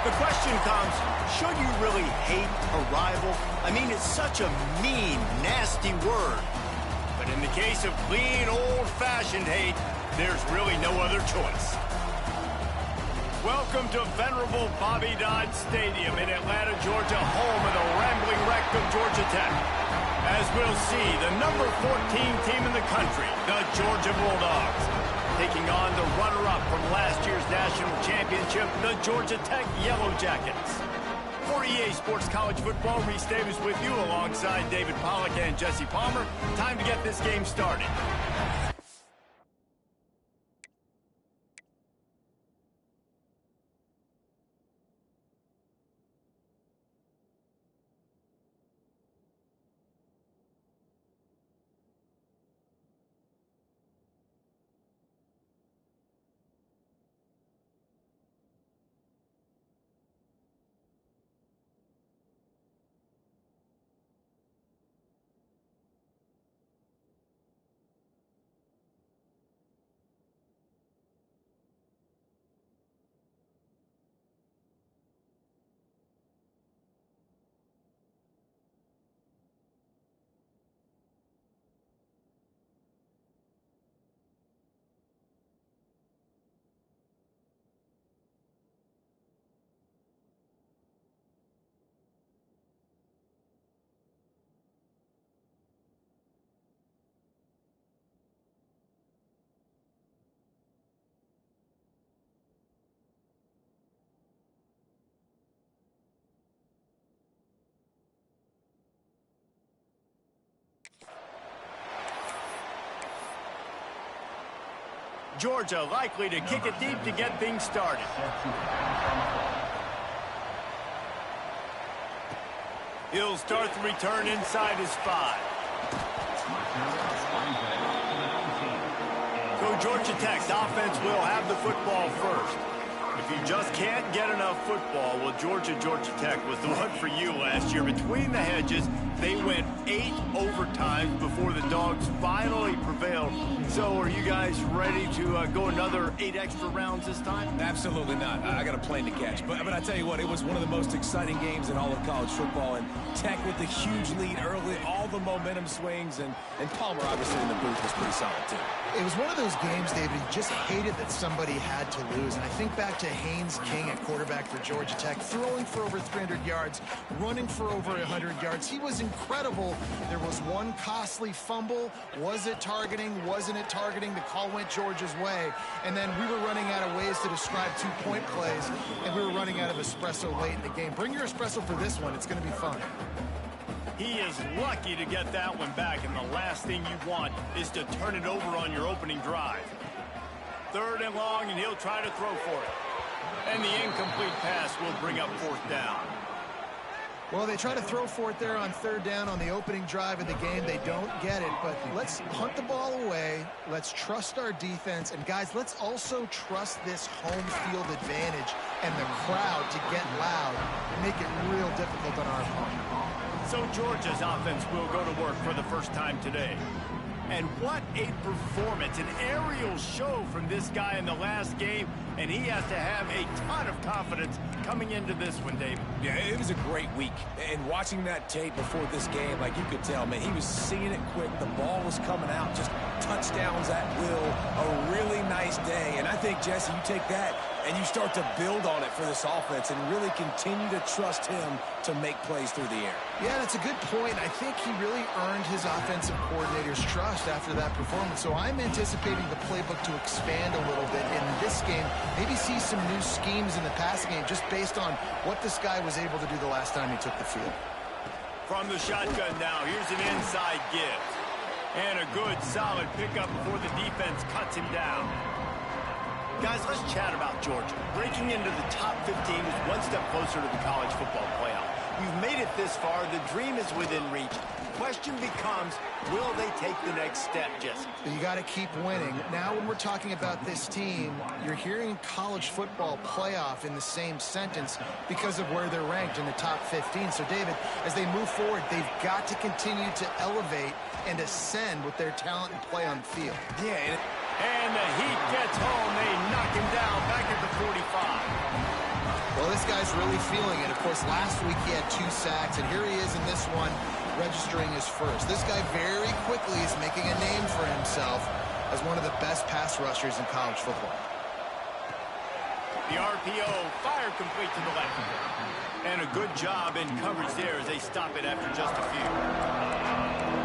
The question comes, should you really hate a rival? I mean, it's such a mean, nasty word. But in the case of clean, old-fashioned hate, there's really no other choice. Welcome to venerable Bobby Dodd Stadium in Atlanta, Georgia, home of the rambling wreck of Georgia Tech. As we'll see, the number 14 team in the country, the Georgia Bulldogs, taking on the runner-up from last year's national championship, the Georgia Tech Yellow Jackets. For EA Sports College Football, Reese Davis with you alongside David Pollack and Jesse Palmer. Time to get this game started. Georgia likely to kick it deep to get things started. He'll start the return inside his 5. So Georgia Tech's offense will have the football first. If you just can't get enough football, well, Georgia Tech was the one for you last year. Between the hedges, they went 8 overtimes before the Dogs finally prevailed. So are you guys ready to go another 8 extra rounds this time? Absolutely not. I got a plane to catch. But I tell you what, it was one of the most exciting games in all of college football. And Tech with the huge lead early, all the momentum swings. And Palmer, obviously, in the booth was pretty solid, too. It was one of those games, David, you just hated that somebody had to lose. And I think back to Haynes King at quarterback for Georgia Tech, throwing for over 300 yards, running for over 100 yards. He was incredible. There was one costly fumble. Was it targeting? Wasn't it targeting? The call went Georgia's way. And then we were running out of ways to describe 2-point plays, and we were running out of espresso late in the game. Bring your espresso for this one. It's going to be fun. He is lucky to get that one back, and the last thing you want is to turn it over on your opening drive. 3rd and long, and he'll try to throw for it. And the incomplete pass will bring up 4th down. Well, they try to throw for it there on 3rd down on the opening drive of the game. They don't get it, but let's hunt the ball away. Let's trust our defense. And, guys, let's also trust this home field advantage and the crowd to get loud and make it real difficult on our opponent. So Georgia's offense will go to work for the first time today. And what a performance, an aerial show from this guy in the last game, and he has to have a ton of confidence coming into this one, David. Yeah, it was a great week. And watching that tape before this game, like you could tell, man, he was seeing it quick. The ball was coming out, just touchdowns at will. A really nice day. And I think, Jesse, you take that and you start to build on it for this offense and really continue to trust him to make plays through the air. Yeah, that's a good point. I think he really earned his offensive coordinator's trust after that performance. So I'm anticipating the playbook to expand a little bit in this game. Maybe see some new schemes in the passing game just based on what this guy was able to do the last time he took the field. From the shotgun now, here's an inside give. And a good, solid pickup before the defense cuts him down. Guys, let's chat about Georgia. Breaking into the top 15 is one step closer to the college football playoff. You've made it this far. The dream is within reach. The question becomes, will they take the next step, Jesse? You got to keep winning. Now, when we're talking about this team, you're hearing college football playoff in the same sentence because of where they're ranked in the top 15. So, David, as they move forward, they've got to continue to elevate and ascend with their talent and play on the field. Yeah, and the heat gets home. They knock him down back at the 45. Well, this guy's really feeling it. Of course, last week he had 2 sacks, and here he is in this one registering his first. This guy very quickly is making a name for himself as one of the best pass rushers in college football. The RPO fired complete to the left. And a good job in coverage there as they stop it after just a few.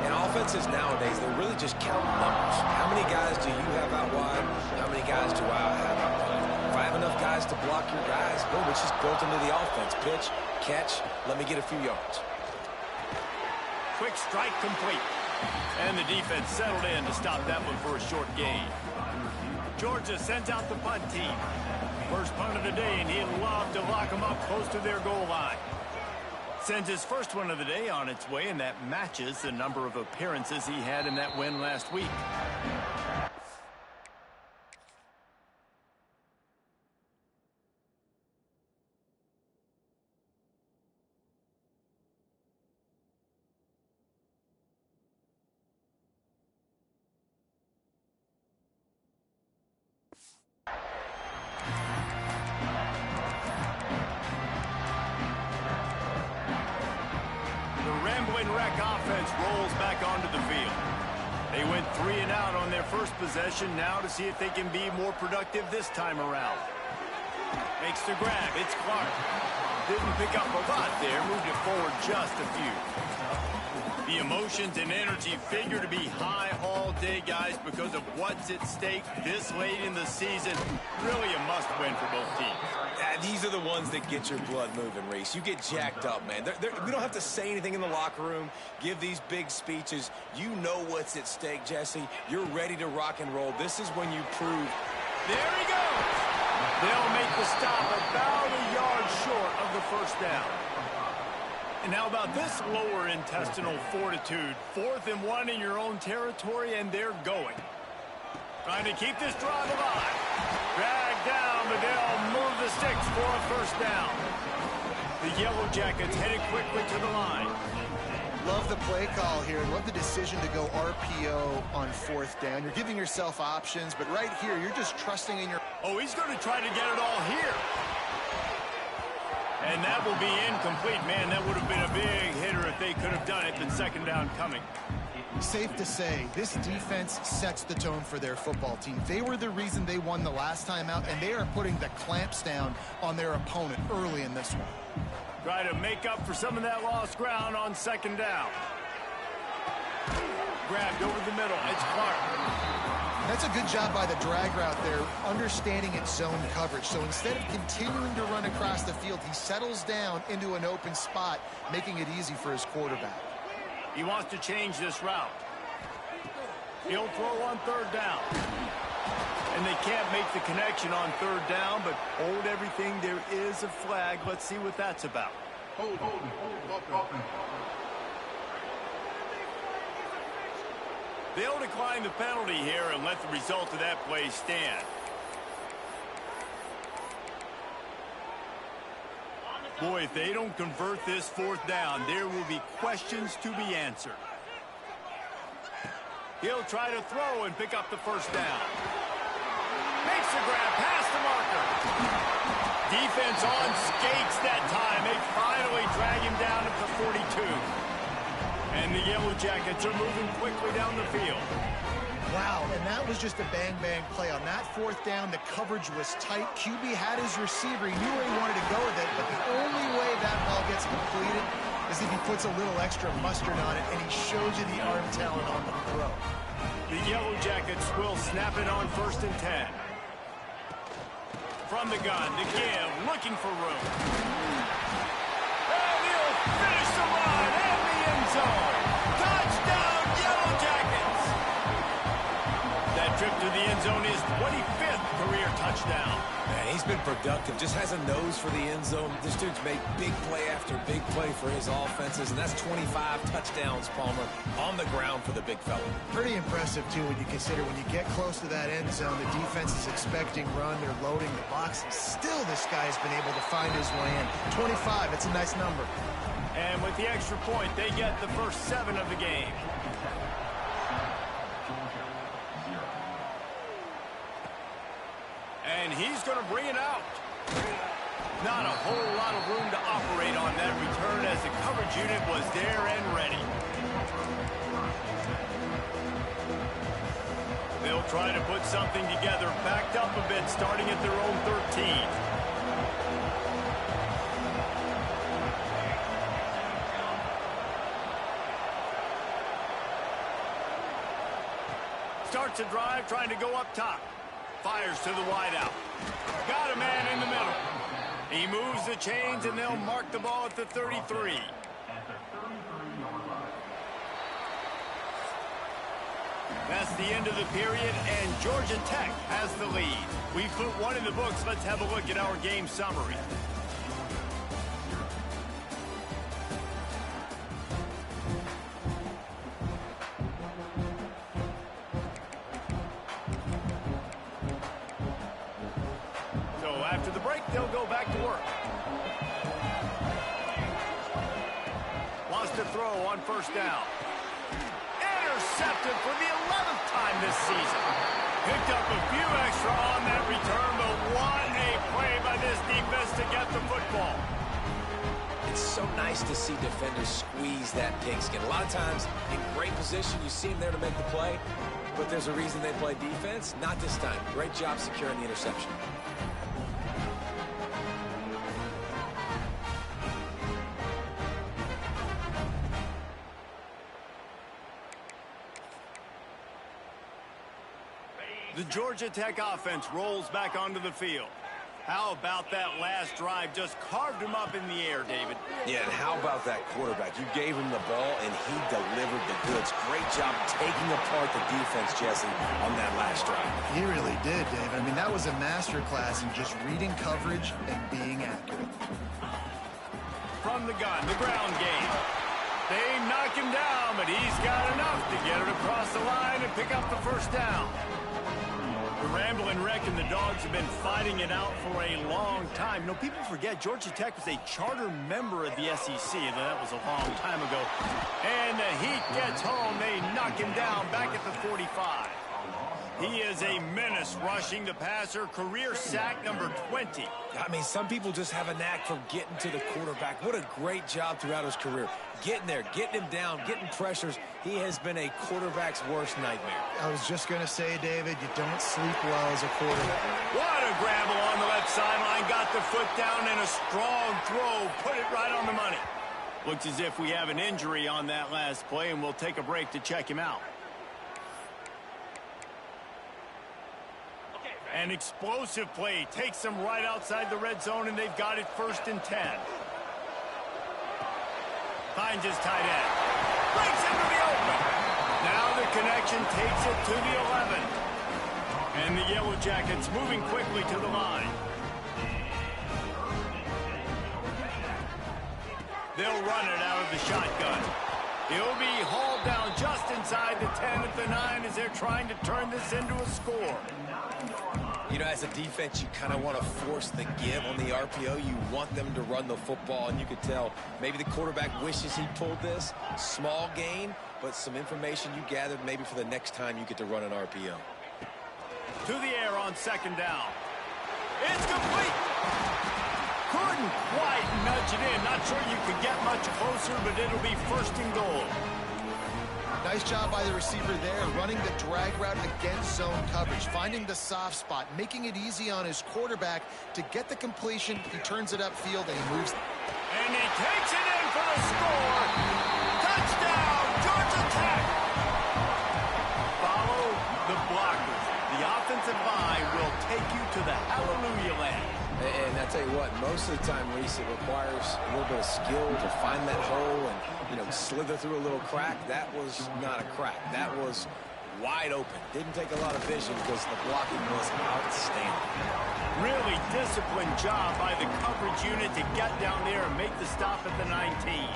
And offenses nowadays, they really just count numbers. How many guys do you have out wide? How many guys do I have out wide? If I have enough guys to block your guys, boom, it's just built into the offense. Pitch, catch, let me get a few yards. Quick strike complete. And the defense settled in to stop that one for a short gain. Georgia sends out the punt team. First punt of the day, and he'd love to lock them up close to their goal line. Sends his first one of the day on its way, and that matches the number of appearances he had in that win last week. Wreck offense rolls back onto the field. They went 3 and out on their first possession, now to see if they can be more productive this time around. Makes the grab. It's Clark. Didn't pick up a lot there, moved it forward just a few. The emotions and energy figure to be high all day, guys, because of what's at stake this late in the season. Really a must-win for both teams. These are the ones that get your blood moving, Reese. You get jacked up, man. We don't have to say anything in the locker room, give these big speeches. You know what's at stake, Jesse. You're ready to rock and roll. This is when you prove. There he goes. They'll make the stop about a yard short of the first down. And how about this lower intestinal fortitude? 4th and 1 in your own territory, and they're going. Trying to keep this drive alive. Dragged down, but they'll move the sticks for a first down. The Yellow Jackets headed quickly to the line. Love the play call here. Love the decision to go RPO on 4th down. You're giving yourself options, but right here, you're just trusting in your... Oh, he's going to try to get it all here. And that will be incomplete. Man, that would have been a big hitter if they could have done it, but second down coming. Safe to say, this defense sets the tone for their football team. They were the reason they won the last time out, and they are putting the clamps down on their opponent early in this one. Try to make up for some of that lost ground on second down. Grabbed over the middle. It's Clark. That's a good job by the drag route there, understanding its zone coverage. So instead of continuing to run across the field, he settles down into an open spot, making it easy for his quarterback. He wants to change this route. He'll throw on 3rd down. And they can't make the connection on 3rd down, but hold everything. There is a flag. Let's see what that's about. Hold. They'll decline the penalty here and let the result of that play stand. Boy, if they don't convert this 4th down, there will be questions to be answered. He'll try to throw and pick up the first down. Makes the grab past the marker. Defense on skates that time. They finally drag him down at the 42. And the Yellow Jackets are moving quickly down the field. Wow, and that was just a bang-bang play. On that 4th down, the coverage was tight. QB had his receiver. He knew where he wanted to go with it, but the only way that ball gets completed is if he puts a little extra mustard on it, and he shows you the arm talent on the throw. The Yellow Jackets will snap it on 1st and 10. From the gun to give, looking for room. And he'll finish the line and the end zone. Touchdown, Yellow Jackets! That trip to the end zone is 25th career touchdown. Man, he's been productive, just has a nose for the end zone. This dude's made big play after big play for his offenses, and that's 25 touchdowns, Palmer, on the ground for the big fella. Pretty impressive, too, when you consider when you get close to that end zone, the defense is expecting run, they're loading the box, and still this guy's been able to find his way in. 25, it's a nice number. And with the extra point, they get the first 7 of the game. And he's going to bring it out. Not a whole lot of room to operate on that return as the coverage unit was there and ready. They'll try to put something together, backed up a bit, starting at their own 13. Starts a drive, trying to go up top. Fires to the wideout. Got a man in the middle. He moves the chains, and they'll mark the ball at the 33. That's the end of the period, and Georgia Tech has the lead. We've put one in the books. Let's have a look at our game summary. So after the break, they'll go back to work. Wants to throw on first down. Intercepted for the 11th time this season. Picked up a few extra on that return, but what a play by this defense to get the football. It's so nice to see defenders squeeze that pigskin. A lot of times, in great position, you see them there to make the play, but there's a reason they play defense. Not this time. Great job securing the interception. The Georgia Tech offense rolls back onto the field. How about that last drive? Just carved him up in the air, David. Yeah, and how about that quarterback? You gave him the ball, and he delivered the goods. Great job taking apart the defense, Jesse, on that last drive. He really did, Dave. I mean, that was a masterclass in just reading coverage and being accurate. From the gun, the ground game. They knock him down, but he's got enough to get it across the line and pick up the first down. The Ramblin' Wreck and the Dogs have been fighting it out for a long time. You know, people forget Georgia Tech was a charter member of the SEC, and that was a long time ago. And the Heat gets home. They knock him down back at the 45. He is a menace rushing the passer. Career sack number 20. I mean, some people just have a knack for getting to the quarterback. What a great job throughout his career. Getting there, getting him down, getting pressures. He has been a quarterback's worst nightmare. I was just going to say, David, you don't sleep well as a quarterback. What a grabble on the left sideline. Got the foot down and a strong throw. Put it right on the money. Looks as if we have an injury on that last play, and we'll take a break to check him out. An explosive play takes them right outside the red zone, and they've got it 1st and 10. Finds his tight end. Breaks into the open. Now the connection takes it to the 11. And the Yellow Jackets moving quickly to the line. They'll run it out of the shotgun. He'll be hauled down just inside the 10 at the 9 as they're trying to turn this into a score. You know, as a defense, you kind of want to force the give on the RPO. You want them to run the football, and you could tell maybe the quarterback wishes he pulled this. Small gain, but some information you gathered maybe for the next time you get to run an RPO. To the air on 2nd down. It's complete. Couldn't quite nudge it in. Not sure you could get much closer, but it'll be 1st and goal. Nice job by the receiver there, running the drag route against zone coverage, finding the soft spot, making it easy on his quarterback to get the completion. He turns it upfield, and he moves. And he takes it in for the score. Touchdown, Georgia Tech. Follow the blockers. The offensive line will take you to the hallelujah land. And I tell you what, most of the time, Reese, it requires a little bit of skill to find that hole and, you know, slither through a little crack. That was not a crack. That was wide open. Didn't take a lot of vision because the blocking was outstanding. Really disciplined job by the coverage unit to get down there and make the stop at the 19.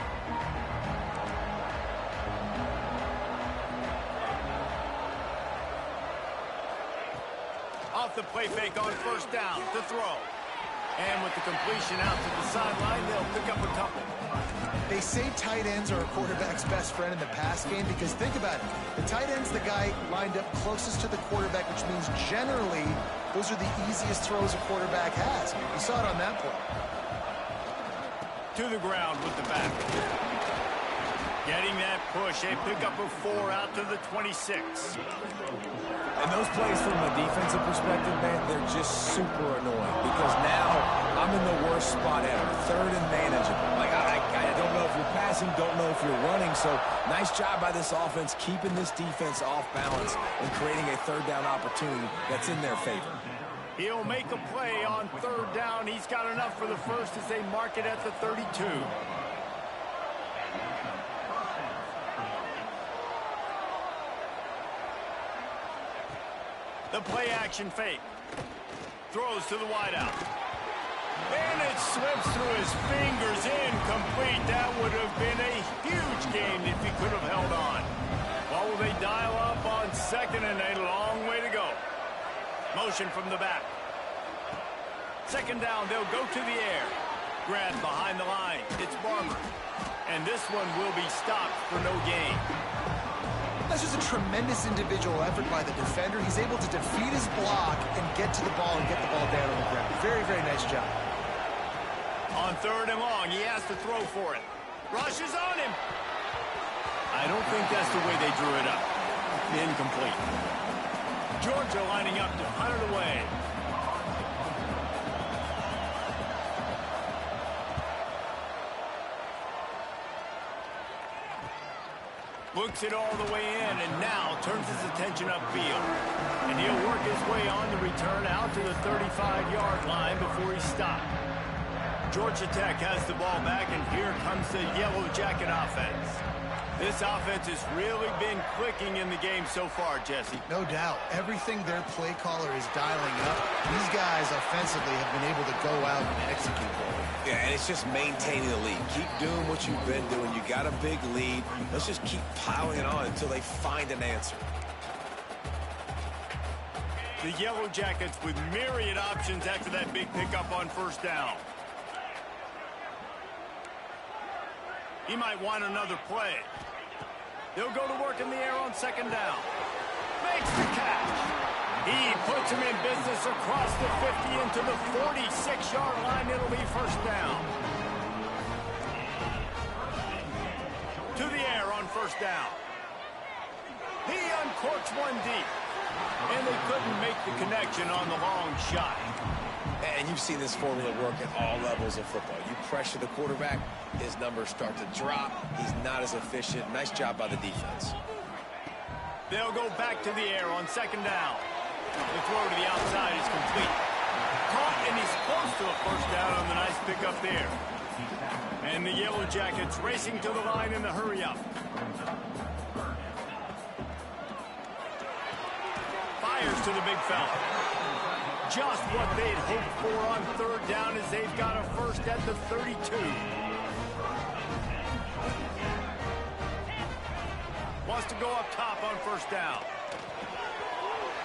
Off the play fake on 1st down to throw. And with the completion out to the sideline, they'll pick up a couple. They say tight ends are a quarterback's best friend in the pass game because think about it. The tight end's the guy lined up closest to the quarterback, which means generally Those are the easiest throws a quarterback has. You saw it on that play. To the ground with the back. Getting that push, a pickup of 4 out to the 26. And those plays from a defensive perspective, man, they're just super annoying because now I'm in the worst spot ever. Third and manageable. Like, I don't know if you're passing, don't know if you're running. So nice job by this offense keeping this defense off balance and creating a third down opportunity that's in their favor. He'll make a play on third down. He's got enough for the first as they mark it at the 32. The play action fake. Throws to the wideout. And it slips through his fingers. Incomplete. That would have been a huge gain if he could have held on. Well, will they dial up on second and a long way to go. Motion from the back. Second down, they'll go to the air. Grab behind the line. It's Barber. And this one will be stopped for no gain. That's just a tremendous individual effort by the defender. He's able to defeat his block and get to the ball and get the ball down on the ground. Very, very nice job. On third and long, he has to throw for it. Rush is on him. I don't think that's the way they drew it up. Incomplete. Georgia lining up to hunt it away. Looks it all the way in, and now turns his attention upfield. And he'll work his way on the return out to the 35-yard line before he's stopped. Georgia Tech has the ball back, and here comes the Yellow Jacket offense. This offense has really been clicking in the game so far, Jesse. No doubt. Everything their play caller is dialing up, these guys offensively have been able to go out and execute for it. Yeah, and it's just maintaining the lead. Keep doing what you've been doing. You got a big lead. Let's just keep piling it on until they find an answer. The Yellow Jackets with myriad options after that big pickup on first down. He might want another play. They'll go to work in the air on second down. Makes the catch. He puts him in business across the 50 into the 46-yard line. It'll be first down. To the air on first down. He uncorks one deep. And they couldn't make the connection on the long shot. And you've seen this formula work at all levels of football. You pressure the quarterback, his numbers start to drop. He's not as efficient. Nice job by the defense. They'll go back to the air on second down. The throw to the outside is complete. Caught, and he's close to a first down on the nice pickup there. And the Yellow Jackets racing to the line in the hurry-up. Fires to the big fella. Just what they'd hoped for on third down as they've got a first at the 32. Wants to go up top on first down.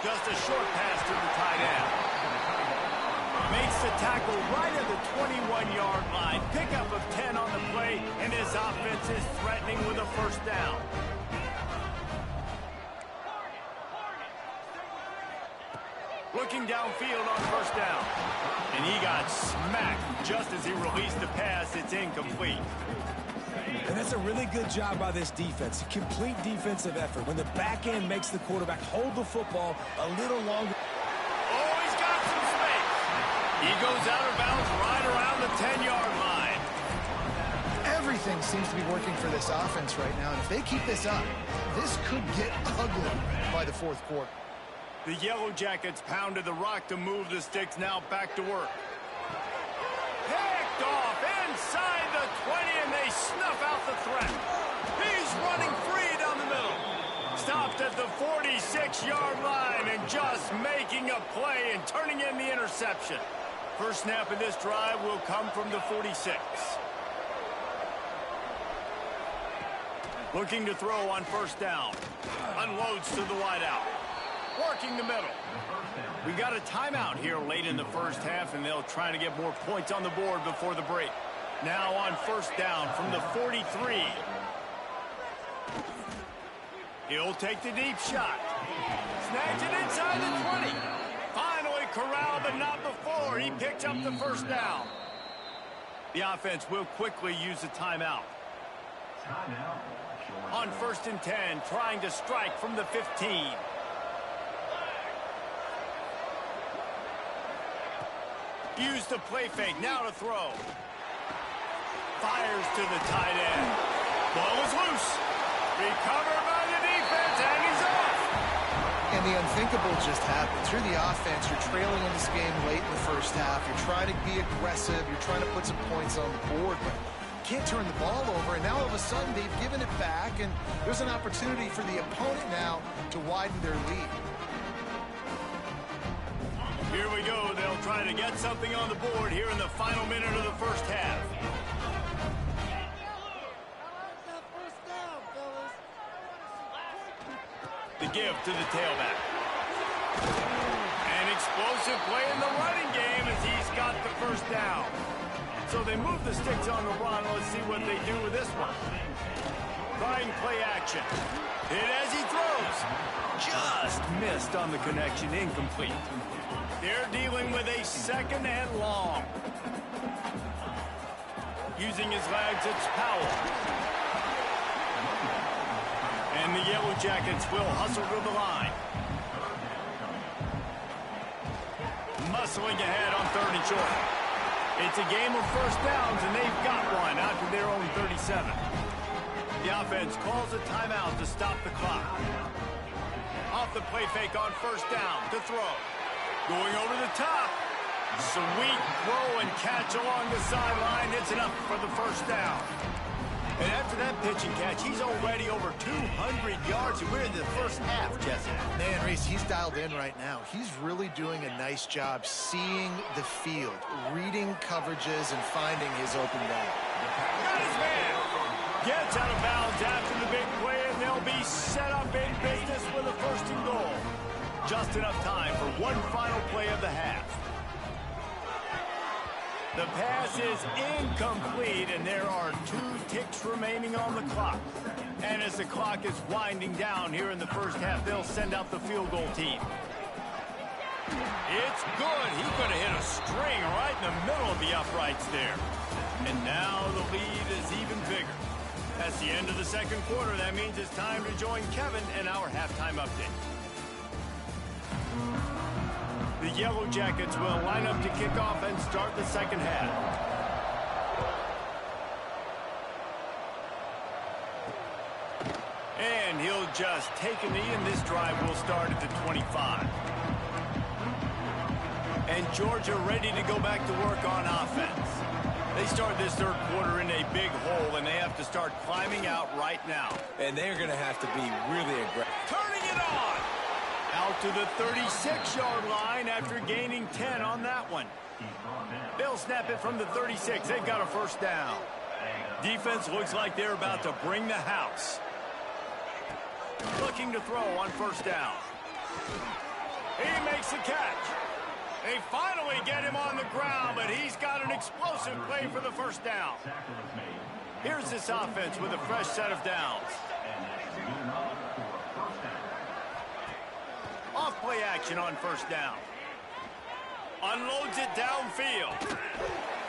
Just a short pass to the tight end. Makes the tackle right at the 21-yard line. Pickup of 10 on the play, and his offense is threatening with a first down. Looking downfield on first down. And he got smacked just as he released the pass. It's incomplete. And that's a really good job by this defense. A complete defensive effort. When the back end makes the quarterback hold the football a little longer. Oh, he's got some space. He goes out of bounds right around the 10-yard line. Everything seems to be working for this offense right now, and if they keep this up, this could get ugly by the fourth quarter. The Yellow Jackets pounded the rock to move the sticks. Now back to work. Picked off inside the 20, and they snuff out the threat. He's running free down the middle. Stopped at the 46-yard line and just making a play and turning in the interception. First snap of this drive will come from the 46. Looking to throw on first down. Unloads to the wideout. Working the middle. We got a timeout here late in the first half, and they'll try to get more points on the board before the break. Now on first down from the 43. He'll take the deep shot. Snags it inside the 20. Finally there. He picks up the first down. The offense will quickly use a timeout. On 1st and 10, trying to strike from the 15. Use the play fake, now to throw. Fires to the tight end. Ball is loose. Recovered by the defense, and he's off. And the unthinkable just happened. Through the offense, you're trailing in this game late in the first half. You're trying to be aggressive. You're trying to put some points on the board, but can't turn the ball over. And now all of a sudden, they've given it back, and there's an opportunity for the opponent now to widen their lead. Here we go. They'll try to get something on the board here in the final minute of the first half. The give to the tailback. An explosive play in the running game as he's got the first down. So they move the sticks on the run. Let's see what they do with this one. Trying play action. Hit as he throws. Just missed on the connection. Incomplete. They're dealing with a 2nd and long. Using his legs, it's Powell. And the Yellow Jackets will hustle to the line. Muscling ahead on 3rd and short. It's a game of first downs, and they've got one out to their own 37. The offense calls a timeout to stop the clock. Off the play fake on 1st down to throw. Going over the top. Sweet throw and catch along the sideline. It's enough for the first down. And after that pitch and catch, he's already over 200 yards. And we're in the first half, Jesse. Man, Reese, he's dialed in right now. He's really doing a nice job seeing the field, reading coverages, and finding his open guy. Got his man. Gets out of bounds after the big play, and they'll be set up in business with a 1st and goal. Just enough time for one final play of the half. The pass is incomplete, and there are 2 ticks remaining on the clock. And as the clock is winding down here in the first half, they'll send out the field goal team. It's good. He could have hit a string right in the middle of the uprights there. And now the lead is even bigger. That's the end of the 2nd quarter. That means it's time to join Kevin in our halftime update. The Yellow Jackets will line up to kick off and start the 2nd half. And he'll just take a knee, and this drive will start at the 25. And Georgia ready to go back to work on offense. They start this 3rd quarter in a big hole, and they have to start climbing out right now. And they're going to have to be really aggressive. Turning it on! Out to the 36-yard line after gaining 10 on that one. They'll snap it from the 36. They've got a 1st down. Defense looks like they're about to bring the house. Looking to throw on 1st down. He makes the catch. They finally get him on the ground, but he's got an explosive play for the 1st down. Here's this offense with a fresh set of downs. Off play action on 1st down. Unloads it downfield.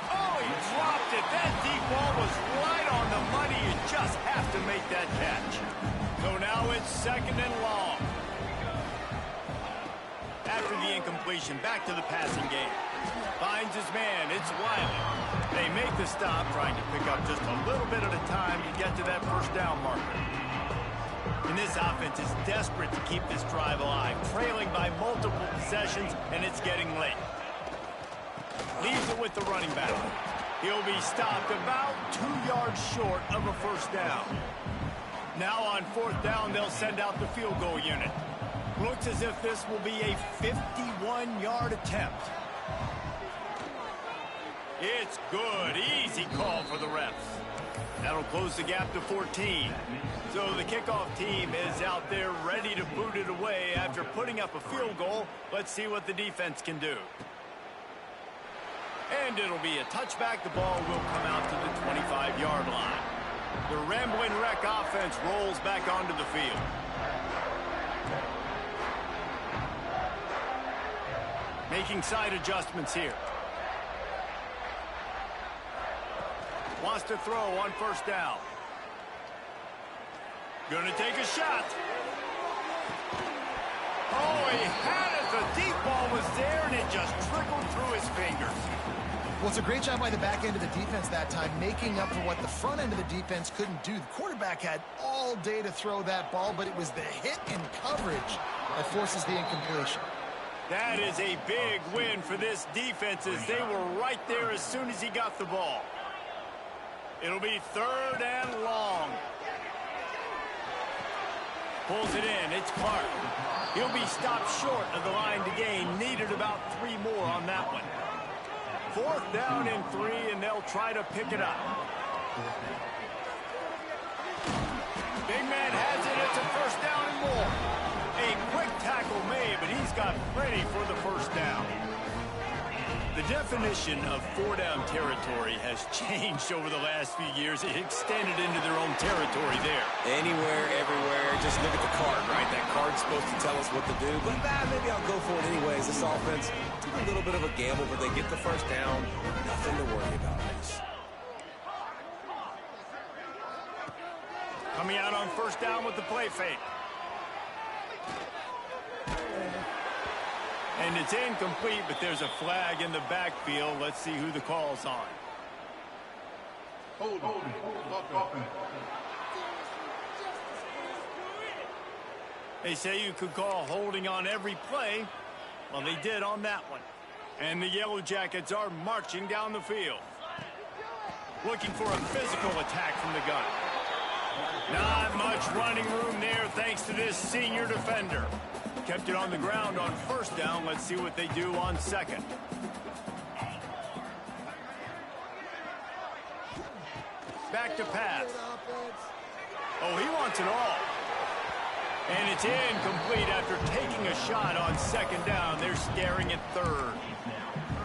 Oh, he dropped it. That deep ball was right on the money. You just have to make that catch. So now it's 2nd and long. After the incompletion, back to the passing game. Finds his man. It's Wiley. They make the stop, trying to pick up just a little bit at a time to get to that 1st down marker. And this offense is desperate to keep this drive alive, trailing by multiple possessions, and it's getting late. Leaves it with the running back. He'll be stopped about 2 yards short of a 1st down. Now on 4th down, they'll send out the field goal unit. Looks as if this will be a 51-yard attempt. It's good. Easy call for the refs. That'll close the gap to 14. So the kickoff team is out there ready to boot it away after putting up a field goal. Let's see what the defense can do. And it'll be a touchback. The ball will come out to the 25-yard line. The Rambling Wreck offense rolls back onto the field. Making side adjustments here. Wants to throw on first down. Gonna take a shot. Oh, he had it. The deep ball was there, and it just trickled through his fingers. Well, it's a great job by the back end of the defense that time, making up for what the front end of the defense couldn't do. The quarterback had all day to throw that ball, but it was the hit and coverage that forces the incompletion. That is a big win for this defense, as they were right there as soon as he got the ball. It'll be 3rd and long. Pulls it in. It's Clark. He'll be stopped short of the line to gain. Needed about 3 more on that one. 4th down and 3, and they'll try to pick it up. Big man has it. It's a 1st down and more. A quick tackle made, but he's got plenty for the 1st down. The definition of 4-down territory has changed over the last few years. It extended into their own territory there. Anywhere, everywhere. Just look at the card, right? That card's supposed to tell us what to do. But maybe I'll go for it anyways. This offense took a little bit of a gamble, but they get the 1st down. Nothing to worry about. Coming out on 1st down with the play fake. And it's incomplete, but there's a flag in the backfield. Let's see who the call's on. They say you could call holding on every play. Well, they did on that one. And the Yellow Jackets are marching down the field. Looking for a physical attack from the gun. Not much running room there thanks to this senior defender. Kept it on the ground on 1st down. Let's see what they do on 2nd. Back to pass. Oh, he wants it all. And it's incomplete after taking a shot on 2nd down. They're staring at 3rd.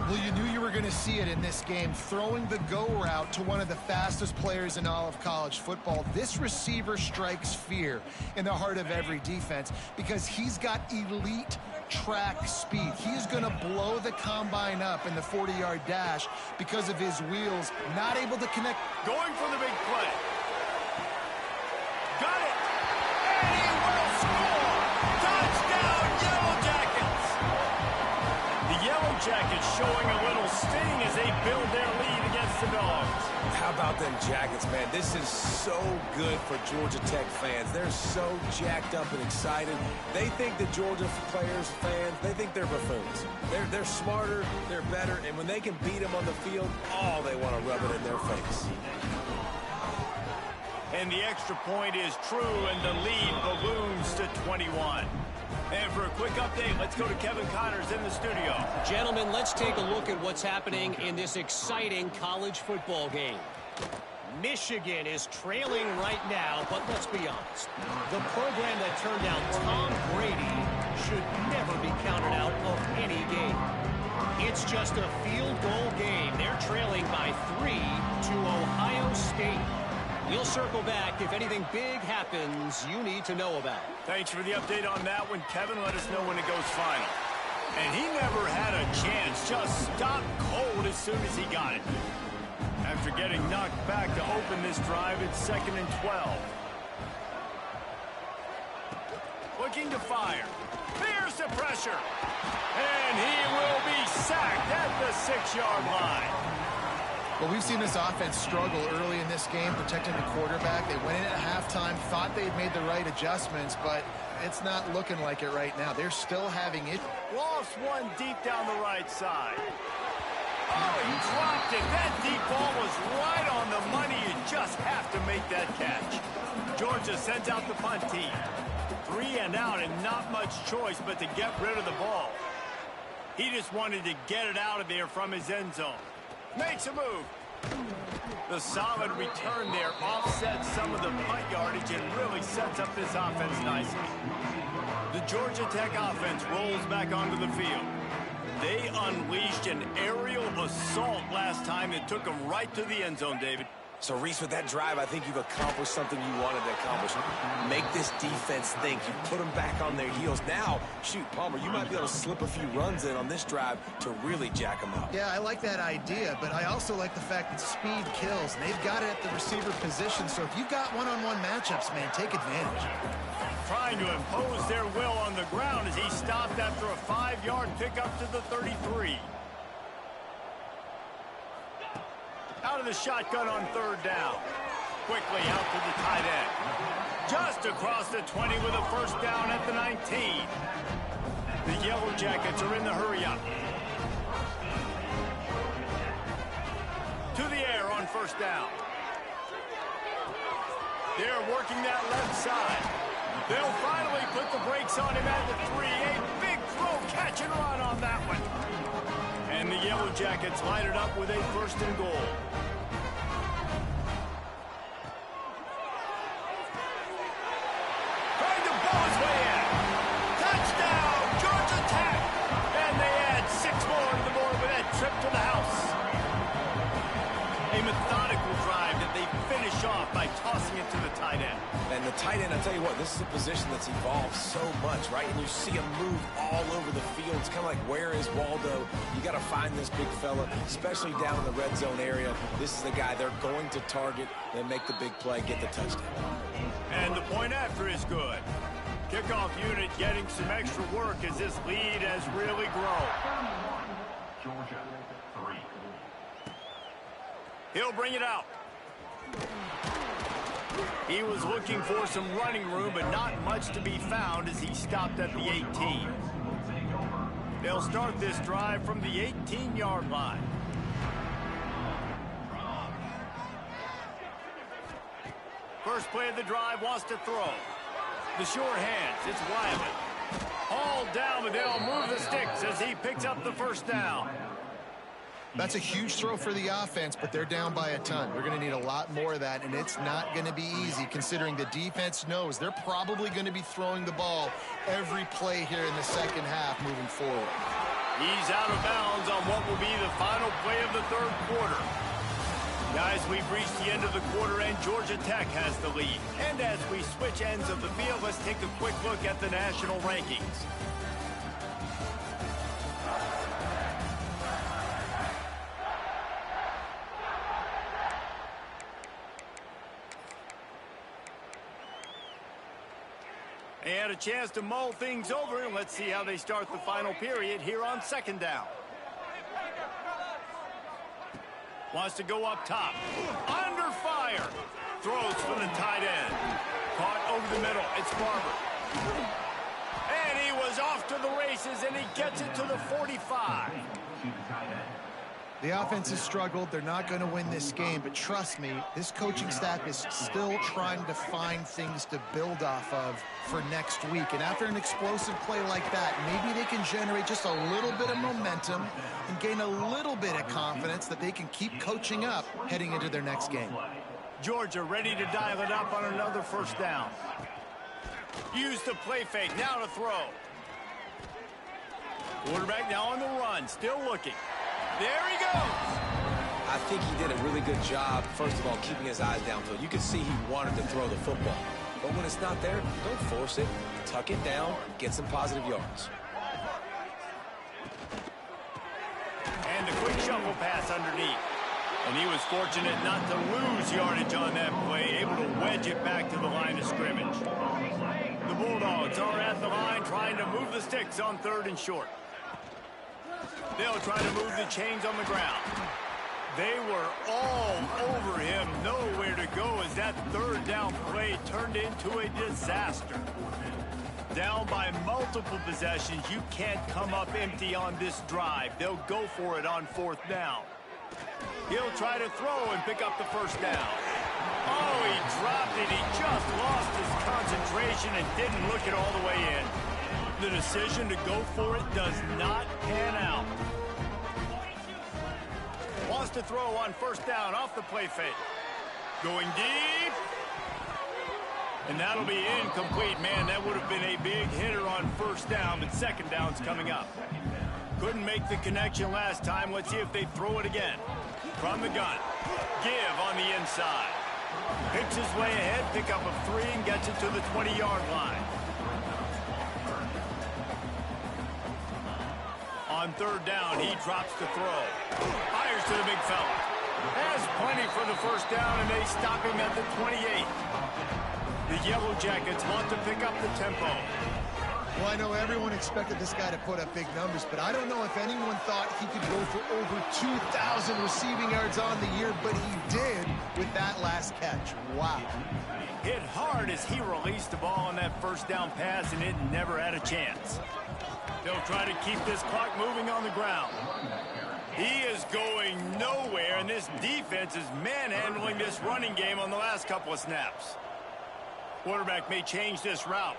Well, you knew you were going to see it in this game, throwing the go route to one of the fastest players in all of college football. This receiver strikes fear in the heart of every defense because he's got elite track speed. He's going to blow the combine up in the 40-yard dash because of his wheels, not able to connect. Going for the big play. Got it. And he will score. Touchdown, Yellow Jackets. The Yellow Jackets showing a little sting as they build their lead against the Dogs. How about them Jackets, man? This is so good for Georgia Tech fans. They're so jacked up and excited. They think the Georgia fans, they think they're buffoons. They're smarter, they're better, and when they can beat them on the field, they want to rub it in their face. And the extra point is true, and the lead balloons to 21. And for a quick update, let's go to Kevin Connors in the studio. Gentlemen, let's take a look at what's happening in this exciting college football game. Michigan is trailing right now, but let's be honest. The program that turned out Tom Brady should never be counted out of any game. It's just a field goal game. They're trailing by 3 to Ohio State. We'll circle back if anything big happens you need to know about. Thanks for the update on that one, Kevin. Let us know when it goes final. And he never had a chance. Just stopped cold as soon as he got it. After getting knocked back to open this drive, it's 2nd and 12. Looking to fire. Fears the pressure. And he will be sacked at the 6-yard line. Well, we've seen this offense struggle early in this game, protecting the quarterback. They went in at halftime, thought they'd made the right adjustments, but it's not looking like it right now. They're still having it. Lost one deep down the right side. Oh, he dropped it. That deep ball was right on the money. You just have to make that catch. Georgia sends out the punt team. 3 and out, and not much choice but to get rid of the ball. He just wanted to get it out of there from his end zone. Makes a move. The solid return there offsets some of the punt yardage and really sets up this offense nicely. The Georgia Tech offense rolls back onto the field. They unleashed an aerial assault last time that took them right to the end zone, David. So, Reese, with that drive, I think you've accomplished something you wanted to accomplish. Make this defense think. You put them back on their heels. Now, shoot, Palmer, you might be able to slip a few runs in on this drive to really jack them up. Yeah, I like that idea, but I also like the fact that speed kills. And they've got it at the receiver position, so if you've got one-on-one matchups, man, take advantage. Trying to impose their will on the ground as he stopped after a 5-yard pickup to the 33. Out of the shotgun on 3rd down. Quickly out to the tight end. Just across the 20 with a 1st down at the 19. The Yellow Jackets are in the hurry-up. To the air on 1st down. They're working that left side. They'll finally put the brakes on him at the 3. A big throw, catch and run on that one. And the Yellow Jackets line it up with a 1st and goal. Trying to bow his way in. Touchdown, Georgia Tech. And they add 6 more to the board with that trip to the house. A methodical drive that they finish off by tossing it to the tight end. And the tight end, I'll tell you what, this is a position that's evolved so much, right? And you see him move all over the field. It's kind of like, where is Waldo? You got to find this big fella, especially down in the red zone area. This is the guy they're going to target and make the big play, get the touchdown. And the point after is good. Kickoff unit getting some extra work as this lead has really grown. Georgia, 3. He'll bring it out. He was looking for some running room, but not much to be found as he stopped at the 18. They'll start this drive from the 18-yard line. First play of the drive, wants to throw. The short hands, it's Wiley. All down, but they'll move the sticks as he picks up the 1st down. That's a huge throw for the offense, but they're down by a ton. They're going to need a lot more of that, and it's not going to be easy considering the defense knows they're probably going to be throwing the ball every play here in the 2nd half moving forward. He's out of bounds on what will be the final play of the 3rd quarter. Guys, we've reached the end of the quarter, and Georgia Tech has the lead. And as we switch ends of the field, let's take a quick look at the national rankings. They had a chance to mull things over, and let's see how they start the final period here on 2nd down. Wants to go up top. Under fire. Throws for the tight end. Caught over the middle. It's Barber. And he was off to the races, and he gets it to the 45. The offense has struggled. They're not going to win this game, but trust me, this coaching staff is still trying to find things to build off of for next week. And after an explosive play like that, maybe they can generate just a little bit of momentum and gain a little bit of confidence that they can keep coaching up heading into their next game. Georgia ready to dial it up on another 1st down. Use the play fake, now to throw. Quarterback now on the run, still looking. There he goes. I think he did a really good job, first of all, keeping his eyes downfield. You could see he wanted to throw the football. But when it's not there, don't force it. Tuck it down, get some positive yards. And a quick shuffle pass underneath. And he was fortunate not to lose yardage on that play, able to wedge it back to the line of scrimmage. The Bulldogs are at the line trying to move the sticks on 3rd and short. They'll try to move the chains on the ground. They were all over him, nowhere to go as that 3rd down play turned into a disaster. Down by multiple possessions, you can't come up empty on this drive. They'll go for it on 4th down. He'll try to throw and pick up the 1st down. Oh, he dropped it. He just lost his concentration and didn't look it all the way in. The decision to go for it does not pan out. Wants to throw on 1st down off the play fake. Going deep. And that'll be incomplete. Man, that would have been a big hitter on 1st down, but 2nd down's coming up. Couldn't make the connection last time. Let's see if they throw it again. From the gun. Give on the inside. Picks his way ahead, pick up of 3, and gets it to the 20-yard line. On third down, he drops the throw. Fires to the big fella. Has plenty for the first down, and they stop him at the 28. The Yellow Jackets want to pick up the tempo. Well, I know everyone expected this guy to put up big numbers, but I don't know if anyone thought he could go for over 2,000 receiving yards on the year, but he did with that last catch. Wow. Hit hard as he released the ball on that first down pass, and it never had a chance. They'll try to keep this clock moving on the ground. He is going nowhere, and this defense is manhandling this running game on the last couple of snaps. Quarterback may change this route.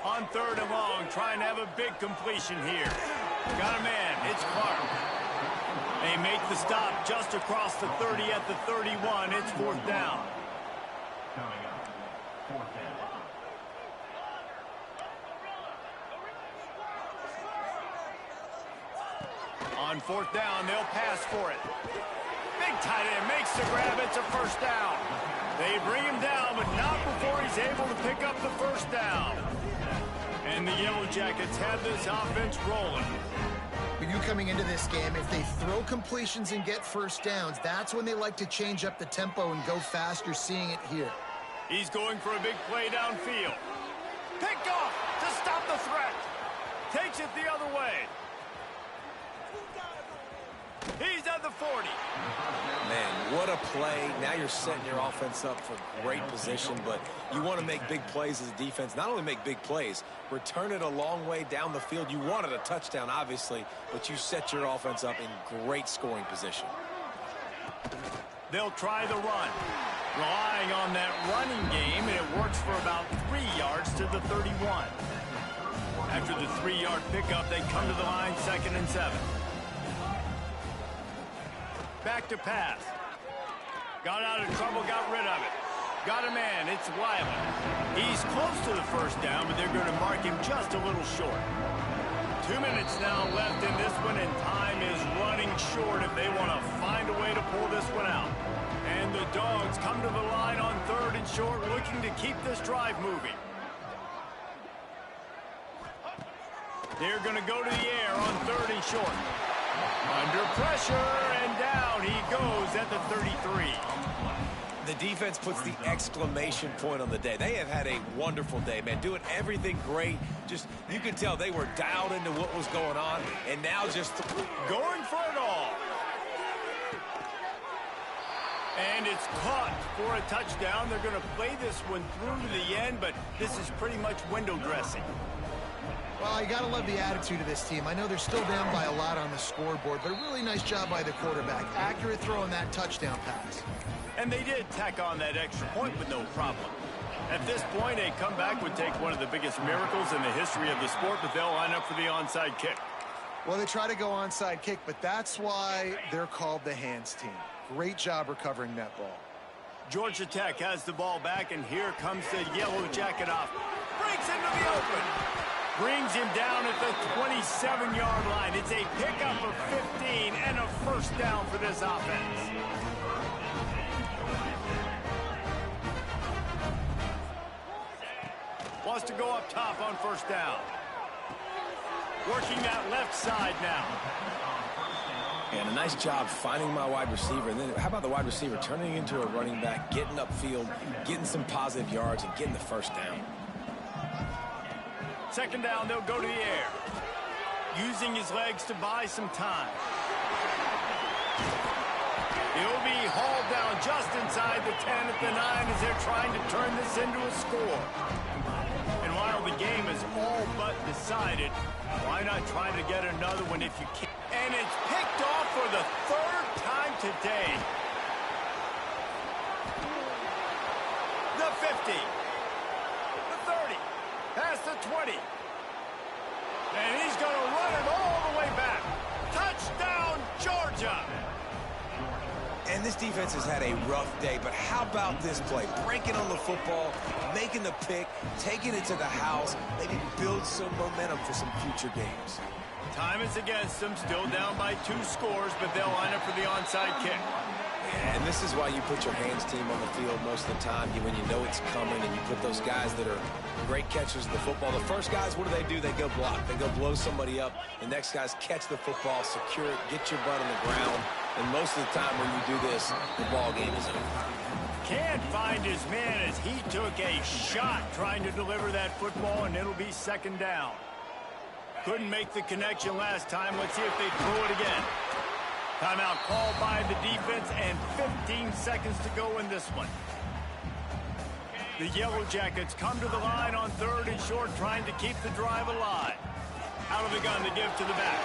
On third and long, trying to have a big completion here. Got a man. It's Clark. They make the stop just across the 30 at the 31. It's fourth down. Coming up, fourth down. On fourth down, they'll pass for it. Big tight end makes the grab. It's a first down. They bring him down, but not before he's able to pick up the first down. And the Yellow Jackets have this offense rolling. We knew coming into this game, if they throw completions and get first downs, that's when they like to change up the tempo and go faster, seeing it here. He's going for a big play downfield. Picked off to stop the threat. Takes it the other way. He's at the 40. Man, what a play. Now you're setting your offense up for great position, but you want to make big plays as a defense. Not only make big plays, return it a long way down the field. You wanted a touchdown, obviously, but you set your offense up in great scoring position. They'll try the run. Relying on that running game, and it works for about 3 yards to the 31. After the 3-yard pickup, they come to the line, 2nd and 7. Back to pass. Got out of trouble, got rid of it. Got a man, it's Wiley. He's close to the first down, but they're going to mark him just a little short. 2 minutes now left in this one, and time is running short if they want to find a way to pull this one out. And the Dogs come to the line on 3rd and short, looking to keep this drive moving. They're going to go to the air on 3rd and short. Under pressure, and down he goes at the 33. The defense puts the exclamation point on the day. They have had a wonderful day, man. Doing everything great. Just, you could tell they were dialed into what was going on, and now just going for it all. And it's caught for a touchdown. They're going to play this one through to the end, but this is pretty much window dressing. Well, you got to love the attitude of this team. I know they're still down by a lot on the scoreboard, but a really nice job by the quarterback. Accurate throw on that touchdown pass. And they did tack on that extra point with no problem. At this point, a comeback would take one of the biggest miracles in the history of the sport, but they'll line up for the onside kick. Well, they try to go onside kick, but that's why they're called the hands team. Great job recovering that ball. Georgia Tech has the ball back, and here comes the Yellow Jacket off. Breaks into the open. Brings him down at the 27-yard line. It's a pickup of 15 and a first down for this offense. Wants to go up top on first down. Working that left side now. And a nice job finding my wide receiver. And then how about the wide receiver turning into a running back, getting upfield, getting some positive yards, and getting the first down. 2nd down, they'll go to the air. Using his legs to buy some time. He'll be hauled down just inside the 10 at the 9 as they're trying to turn this into a score. And while the game is all but decided, why not try to get another one if you can? And it's picked off for the 3rd time today. The 50. The 30. Past the 20. And he's going to run it all the way back. Touchdown, Georgia. And this defense has had a rough day, but how about this play? Breaking on the football, making the pick, taking it to the house, maybe build some momentum for some future games. Time is against them, still down by 2 scores, but they'll line up for the onside kick. And this is why you put your hands team on the field most of the time, when you know it's coming, and you put those guys that are great catchers of the football. The first guys, what do? They go block. They go blow somebody up. The next guys catch the football, secure it, get your butt on the ground. And most of the time when you do this, the ball game is over. Can't find his man as he took a shot trying to deliver that football, and it'll be second down. Couldn't make the connection last time. Let's see if they throw it again. Timeout called by the defense, and 15 seconds to go in this one. The Yellow Jackets come to the line on 3rd and short, trying to keep the drive alive. Out of the gun to give to the back.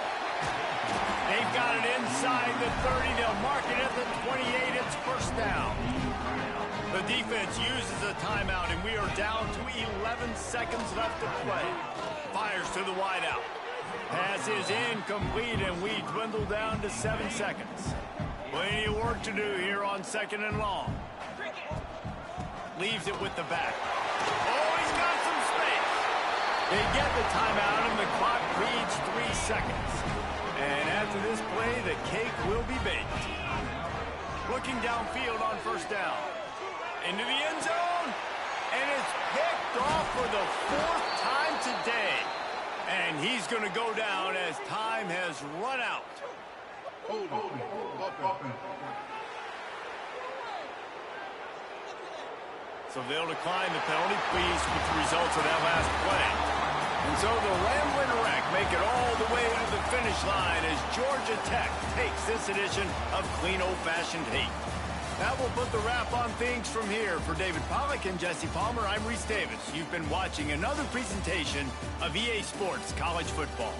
They've got it inside the 30. They'll mark it at the 28. It's first down. The defense uses a timeout, and we are down to 11 seconds left to play. Fires to the wideout. Pass is incomplete, and we dwindle down to 7 seconds. Plenty of work to do here on 2nd and long. Leaves it with the back. Oh, he's got some space. They get the timeout, and the clock reads 3 seconds. And after this play, the cake will be baked. Looking downfield on first down. Into the end zone. And it's picked off for the 4th time today. And he's going to go down as time has run out. So they'll decline the penalty, pleased with the results of that last play. And so the Rambling Wreck make it all the way to the finish line as Georgia Tech takes this edition of Clean Old-Fashioned Hate. That will put the wrap on things from here. For David Pollack and Jesse Palmer, I'm Reese Davis. You've been watching another presentation of EA Sports College Football.